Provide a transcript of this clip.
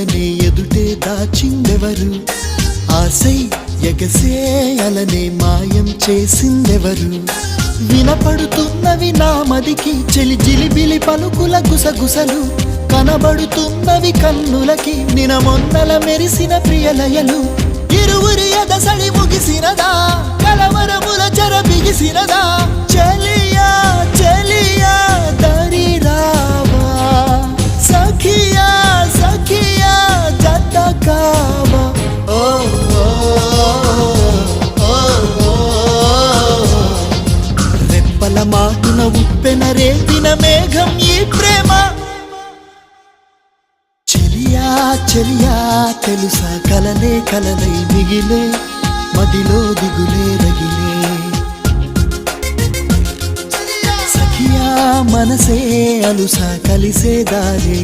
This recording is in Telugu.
గుండెనే ఎదుటే దాచిందెవరు? ఆసై ఎగసే అలనే మాయం చేసిందెవరు? వినపడుతున్నవి నా మదికి చెలి జిలిబిలి పలుకుల గుసగుసలు, కనబడుతున్నవి కన్నులకి నినమొన్నల మెరిసిన ప్రియలయలు. ఇరువురి ఎదసడి ముగిసినదా, కలవరముల చెర బిగిసినదా? చెలియా చెలియా దరి రావా, సఖియా సఖియా జత కావా. ఓ రెప్పల మాటున ఉప్పెన రేపిన మేఘం ఈ ప్రేమ. చెలియా చెలియా తెలుసా కలలే కలలై మిగిలే, మదిలో దిగులే రగిలే. సఖియా మనసే అలుసా కలిసే దారే